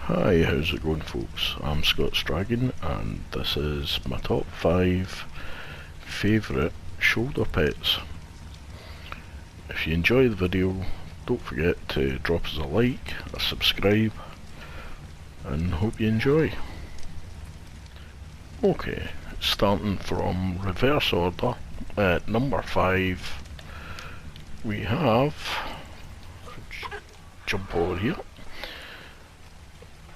Hi, how's it going folks? I'm Scott's Dragon and this is my top 5 favourite shoulder pets. If you enjoy the video, don't forget to drop us a like, a subscribe, and hope you enjoy. Okay, starting from reverse order, at number 5 we have, jump over here,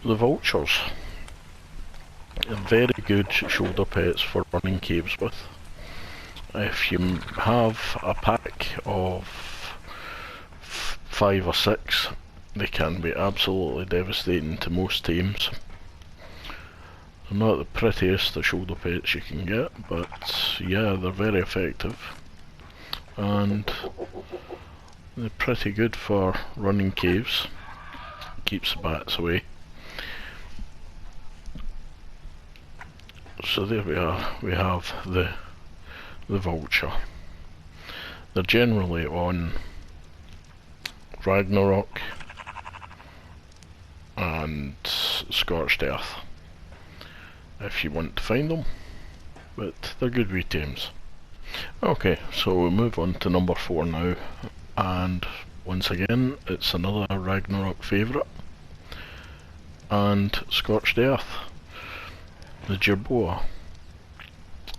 the Vultures. Very good shoulder pets for running caves with. If you have a pack of 5 or 6, they can be absolutely devastating to most teams. They're not the prettiest of shoulder pets you can get, but yeah, they're very effective. And they're pretty good for running caves. Keeps the bats away. So there we are, we have the Vulture. They're generally on Ragnarok and Scorched Earth if you want to find them, but they're good wee tames. Okay, so we move on to number 4 now, and once again it's another Ragnarok favourite and Scorched Earth. The Jabua.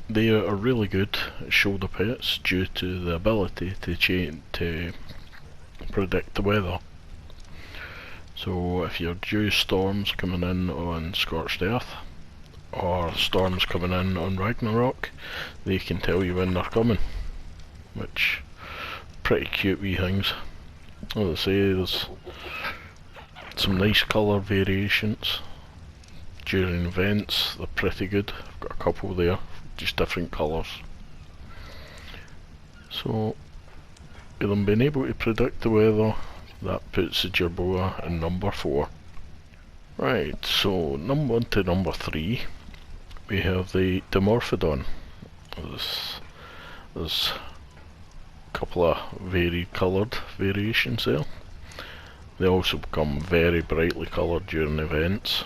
They are really good shoulder pets due to the ability to predict the weather. So if you're due storms coming in on Scorched Earth or storms coming in on Ragnarok, they can tell you when they're coming, which pretty cute wee things. As I say, there's some nice colour variations. During events, they're pretty good. I've got a couple there, just different colours. So, with them being able to predict the weather, that puts the Jabua in number 4. Right, so on to number 3, we have the Dimorphodon. There's a couple of varied coloured variations there. They also become very brightly coloured during events.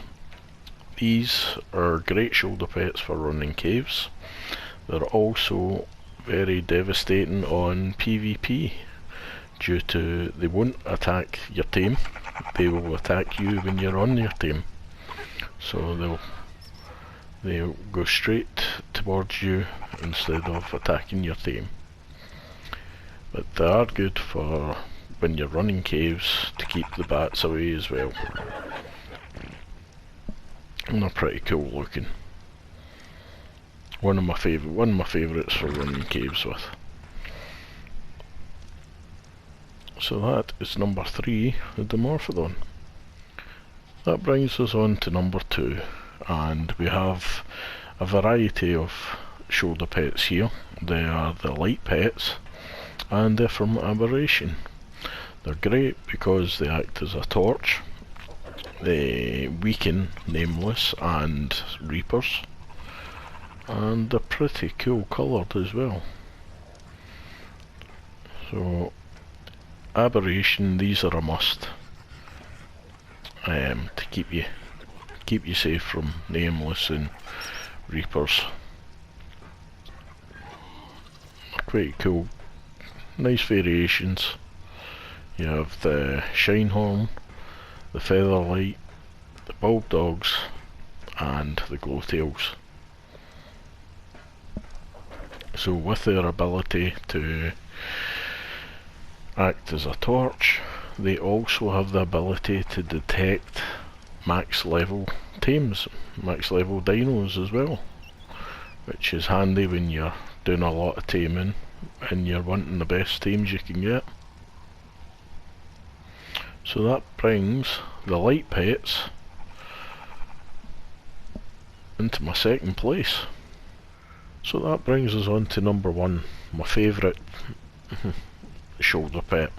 These are great shoulder pets for running caves. They're also very devastating on PvP due to they won't attack your team, they will attack you when you're on your team. So they'll go straight towards you instead of attacking your team. But they are good for when you're running caves to keep the bats away as well. And they're pretty cool looking. One of my favourites for running caves with. So that is number 3, the Dimorphodon. That brings us on to number 2, and we have a variety of shoulder pets here. They are the light pets, and they're from Aberration. They're great because they act as a torch. They weaken Nameless and Reapers, and they're pretty cool coloured as well. So Aberration, these are a must to keep you safe from Nameless and Reapers. Quite cool, nice variations. You have the Shinehorn, the Featherlight, the Bulldogs, and the Glowtails. So with their ability to act as a torch, they also have the ability to detect max level tames, max level dinos as well, which is handy when you're doing a lot of taming and you're wanting the best tames you can get. So that brings the light pets into my second place. So that brings us on to number 1, my favourite shoulder pet,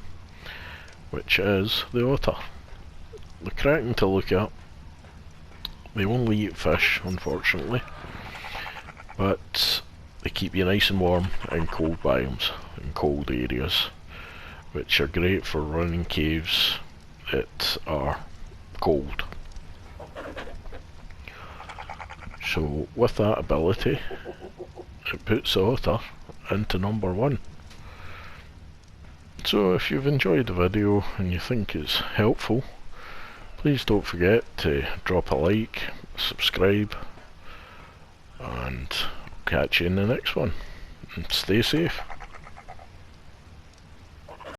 which is the otter. The Kraken to look at. They only eat fish, unfortunately, but they keep you nice and warm in cold biomes, in cold areas, which are great for running caves that are cold. So with that ability, it puts the Otter into number 1. So if you've enjoyed the video and you think it's helpful, please don't forget to drop a like, subscribe, and catch you in the next one. And stay safe.